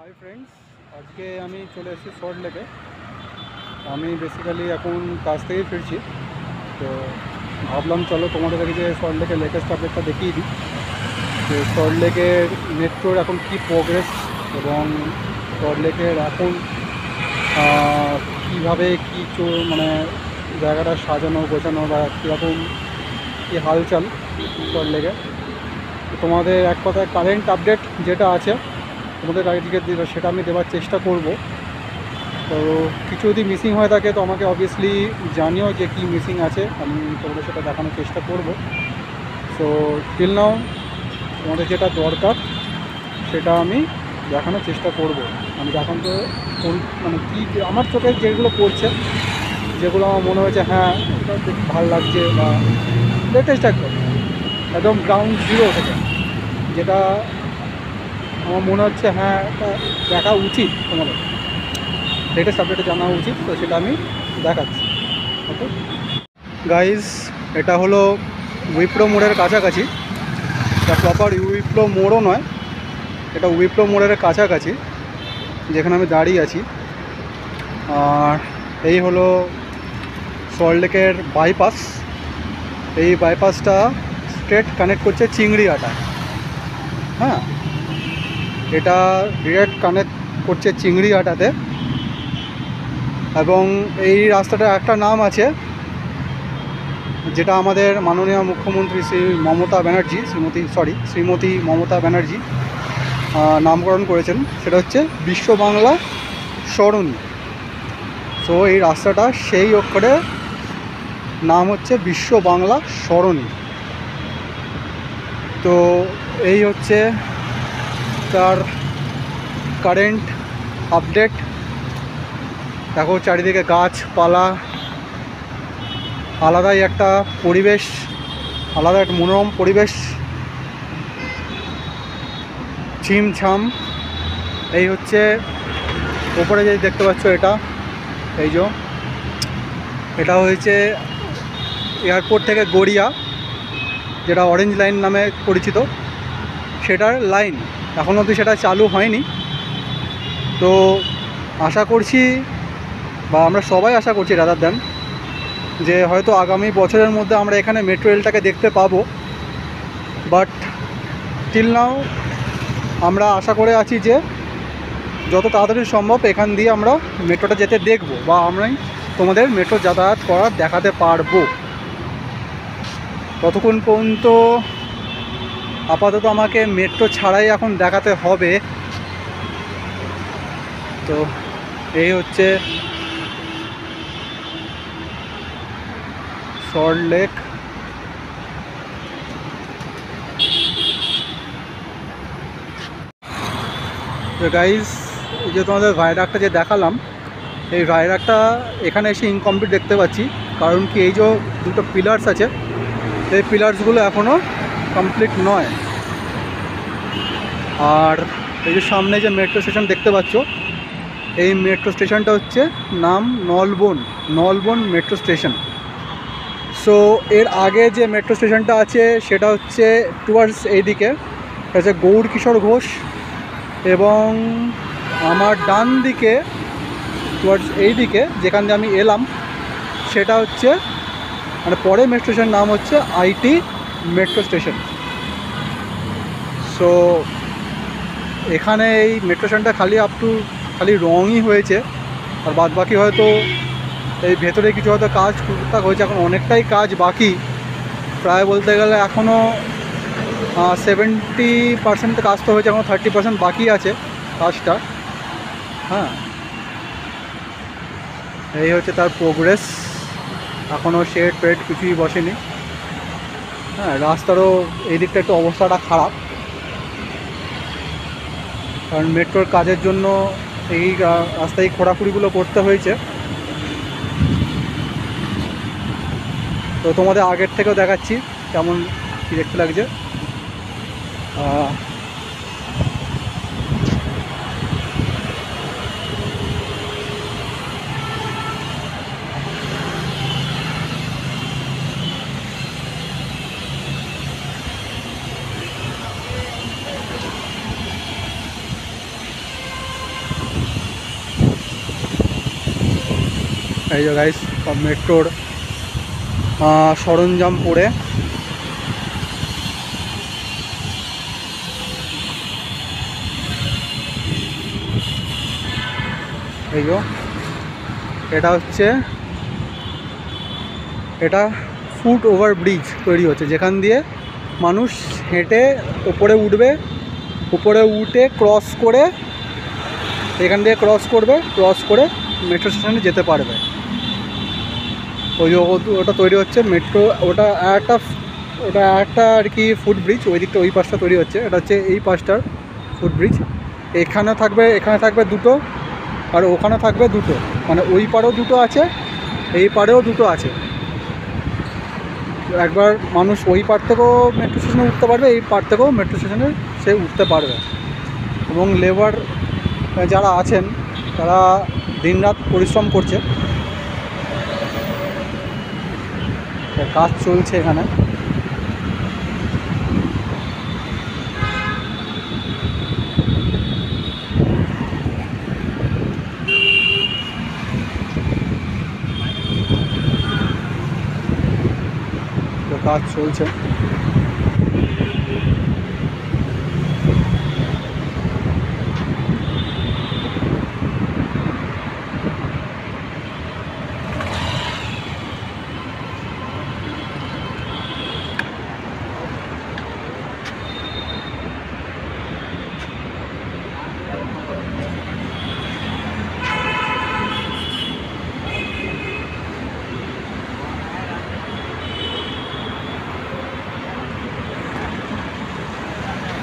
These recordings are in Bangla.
হাই ফ্রেন্ডস, আজকে আমি চলে এসেছি সল্ট লেকে। আমি বেসিক্যালি এখন কাজ থেকেই ফিরছি, তো ভাবলাম চলো তোমাদের কাছে যে সল্ট লেকের লেটেস্ট আপডেটটা দেখিয়ে দিই যে সল্ট লেকের মেট্রোর এখন কী প্রোগ্রেস এবং সল্ট লেকের এখন কীভাবে কী মানে জায়গাটা সাজানো গোছানো বা কীরকম কী হালচাল সল্ট লেকে। তোমাদের এক কথায় কারেন্ট আপডেট যেটা আছে তোমাদের আজকে সেটা আমি দেওয়ার চেষ্টা করব। তো কিছু যদি মিসিং হয়ে থাকে তো আমাকে অবভিয়াসলি জানিও যে কি মিসিং আছে, আমি তোমাদের সেটা দেখানোর চেষ্টা করব। সো টিল নাও তোমাদের যেটা দরকার সেটা আমি দেখানোর চেষ্টা করব। আমি দেখান তো মানে কী আমার চোখে যেগুলো পড়ছে, যেগুলো আমার মনে হয়েছে হ্যাঁ এটা দেখে ভালো লাগছে বা লেটেস্ট একদম গ্রাউন্ড জিরো থেকে যেটা আমার মনে হচ্ছে হ্যাঁ এটা দেখা উচিত, তোমাদের লেটেস্ট আপডেটে জানা উচিত, তো সেটা আমি দেখাচ্ছি। ওকে গাইজ, এটা হলো উইপ্রো মোড়ের কাছাকাছি। এটা প্রপার উইপ্রো মোড়ও নয়, এটা উইপ্রো মোড়ের কাছাকাছি যেখানে আমি দাঁড়িয়ে আছি। আর এই হলো সল্ট লেকের বাইপাস। এই বাইপাসটা স্ট্রেট কানেক্ট করছে চিংড়িঘাটা। হ্যাঁ, এটা ডিরেক্ট কানেক্ট করছে চিংড়িঘাটাতে। এবং এই রাস্তাটার একটা নাম আছে যেটা আমাদের মাননীয় মুখ্যমন্ত্রী শ্রীমতী মমতা ব্যানার্জি নামকরণ করেছেন, সেটা হচ্ছে বিশ্ব বাংলা সরণি। সো এই রাস্তাটা সেই অক্ষরে নাম হচ্ছে বিশ্ব বাংলা সরণি। তো এই হচ্ছে তার কারেন্ট আপডেট। দেখো চারিদিকে গাছপালা, আলাদাই একটা পরিবেশ, আলাদা একটা মনোরম পরিবেশ, ছিমছাম। এই হচ্ছে ওপরে যে দেখতে পাচ্ছ এটা, এই যে এটা হয়েছে এয়ারপোর্ট থেকে গড়িয়া, যেটা অরেঞ্জ লাইন নামে পরিচিত, সেটার লাইন এখন অবধি সেটা চালু হয়নি। তো আশা করছি, বা আমরা সবাই আশা করছি রাদার দেন, যে হয়তো আগামী বছরের মধ্যে আমরা এখানে মেট্রো রেলটাকে দেখতে পাবো। বাট টিল নাও আমরা আশা করে আছি যে যত তাড়াতাড়ি সম্ভব এখান দিয়ে আমরা মেট্রোটা যেতে দেখব, বা আমরাই তোমাদের মেট্রো যাতায়াত করার দেখাতে পারবো। ততক্ষণ পর্যন্ত আপাতত আমাকে মেট্রো ছাড়াই এখন দেখাতে হবে। তো এই হচ্ছে সল্ট লেক। তো গাইজ, এই যে তোমাদের ভাইরাকটা যে দেখালাম, এই ভাইরাকটা এখানে এসে ইনকমপ্লিট দেখতে পাচ্ছি। কারণ কি, এই যে দুটো পিলার্স আছে, এই পিলার্সগুলো এখনও কমপ্লিট নয়। আর এই যে সামনে যে মেট্রো স্টেশন দেখতে পাচ্ছ, এই মেট্রো স্টেশনটা হচ্ছে নাম নলবন মেট্রো স্টেশন। সো এর আগে যে মেট্রো স্টেশনটা আছে সেটা হচ্ছে টুয়ার্ডস এইদিকে, এটা হচ্ছে গৌর কিশোর ঘোষ। এবং আমার ডান দিকে টুয়ার্ডস এই দিকে যেখান দিয়ে আমি এলাম, সেটা হচ্ছে মানে পরে মেট্রো স্টেশনের নাম হচ্ছে আইটি মেট্রো স্টেশন। সো এখানে এই মেট্রো স্টেশনটা খালি রঙই হয়েছে, আর বাদ বাকি হয়তো এই ভেতরে কিছু হয়তো কাজ টুকটাক হয়েছে, এখন অনেকটাই কাজ বাকি। প্রায় বলতে গেলে এখনও 70% কাজ তো হয়েছে, এখনও 30% বাকি আছে কাজটা। হ্যাঁ, এই হচ্ছে তার প্রোগ্রেস, এখনও শেড ফেড কিছুই বসেনি। হ্যাঁ, রাস্তারও এই দিকটা একটু অবস্থাটা খারাপ, কারণ মেট্রোর কাজের জন্য এই রাস্তায় খোঁড়াখুড়িগুলো করতে হয়েছে। তো তোমাদের আগের থেকেও দেখাচ্ছি কেমন কী দেখতে লাগছে। এই যে গাইস সব মেট্রোর সরঞ্জাম পড়ে এই যে এটা হচ্ছে এটা ফুট ওভার ব্রিজ তৈরি হচ্ছে, যেখান দিয়ে মানুষ হেঁটে ওপরে উঠবে, উপরে উঠে ক্রস করে এখান দিয়ে ক্রস করবে, ক্রস করে মেট্রো স্টেশনে যেতে পারবে। ওই যে ওটা তৈরি হচ্ছে মেট্রো, ওটা একটা আর কি ফুট ব্রিজ, ওই দিকটা ওই পাশটা তৈরি হচ্ছে, এটা হচ্ছে এই পাশটার ফুট ব্রিজ। এখানে থাকবে দুটো, আর ওখানে থাকবে দুটো, মানে ওই পারেও দুটো আছে, এই পারেও দুটো আছে। একবার মানুষ ওই পার থেকেও মেট্রো স্টেশনে উঠতে পারবে, এই পার থেকেও মেট্রো স্টেশনে সে উঠতে পারবে। এবং লেবার যারা আছেন তারা দিনরাত পরিশ্রম করছে, কাজ চলছে এখানে। কাজ চলছে।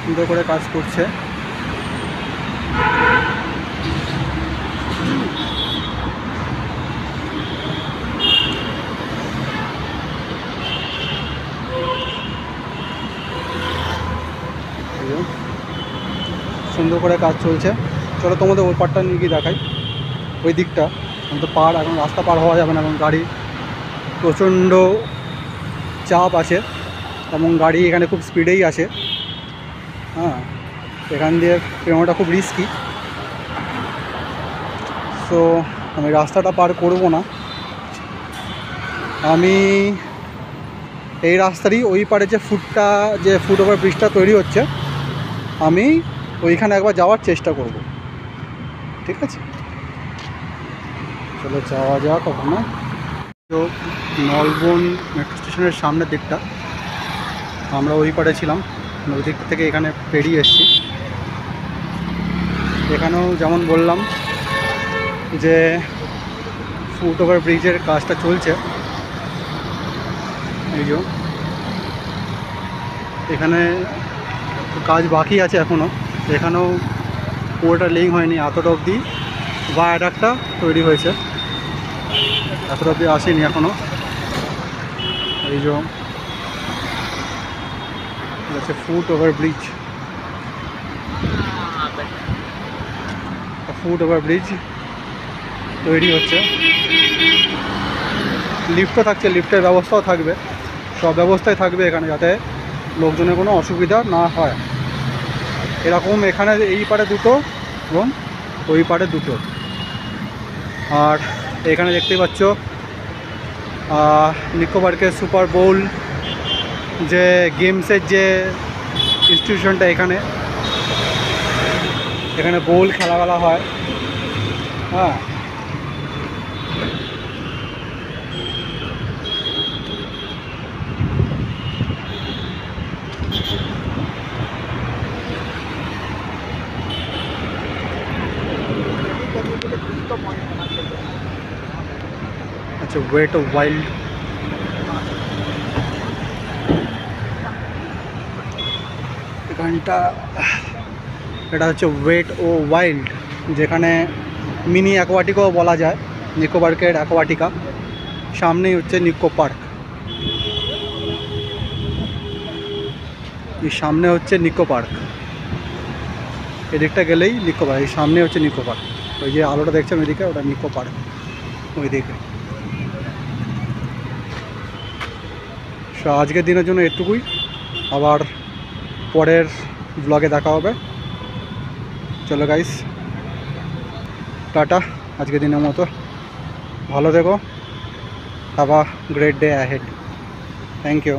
সুন্দর করে কাজ করছে। সুন্দর করে কাজ চলছে। চলো তোমাদের ওই পারটা নিয়ে গিয়ে দেখাই, ওই দিকটা। এখন তো এখন রাস্তা পার হওয়া যাবে না, এখন গাড়ি প্রচণ্ড চাপ আছে এবং গাড়ি এখানে খুব স্পিডেই আসে। হ্যাঁ, এখান দিয়ে পেরোনোটা খুব রিস্কি, সো আমি রাস্তাটা পার করব না। আমি এই রাস্তারই ওই পারে যে ফুট ওভার ব্রিজটা তৈরি হচ্ছে, আমি ওইখানে একবার যাওয়ার চেষ্টা করব, ঠিক আছে? চলো যাওয়া যাক ওখানে। তো নলবন মেট্রো স্টেশনের সামনের দিকটা, আমরা ওই পারে ছিলাম, ওই দিক থেকে এখানে পেরিয়ে এসেছি। এখানেও যেমন বললাম যে ফুট ওভার ব্রিজের কাজটা চলছে। এই যে এখানে কাজ বাকি আছে এখনও, এখানেও পুরোটা লিঙ্ক হয়নি, এতটা অবধি ভায়াডাক্টটা তৈরি হয়েছে, এতটা অবধি আসেনি এখনও। এই যে হচ্ছে foot over bridge, foot over bridge তৈরি হচ্ছে। লিফটও থাকছে, লিফটের ব্যবস্থাও থাকবে, সব ব্যবস্থাই থাকবে এখানে, যাতে লোকজনের কোনো অসুবিধা না হয়। এরকম এখানে এই পারে দুটো এবং ওই পারে দুটো। আর এখানে দেখতেই পাচ্ছ নিকো পার্কের সুপার বোল যে গেমসের যে ইনস্টিটিউশনটা, এখানে বোল খেলা হয়। হ্যাঁ, আচ্ছা, ওয়েট ও ওয়াইল্ড, এখানটা এটা হচ্ছে ওয়েট ও ওয়াইল্ড, যেখানে মিনি অ্যাকোয়াটিকাও বলা যায়, নিকো পার্কের অ্যাকোয়াটিকা। সামনেই হচ্ছে নিকো পার্ক, এই সামনে হচ্ছে নিকো পার্ক, এদিকটা গেলেই নিকো পার্ক, এই সামনে হচ্ছে নিকো পার্ক। ওই যে আলোটা দেখছেন ওইদিকে, ওটা নিকো পার্ক ওইদিকে। আজকের দিনের জন্য এটুকুই, আবার পরের ব্লগে দেখা হবে। চলো গাইস, টাটা আজকের দিনের মতো। ভালো থেকো, have a great day ahead. Thank you.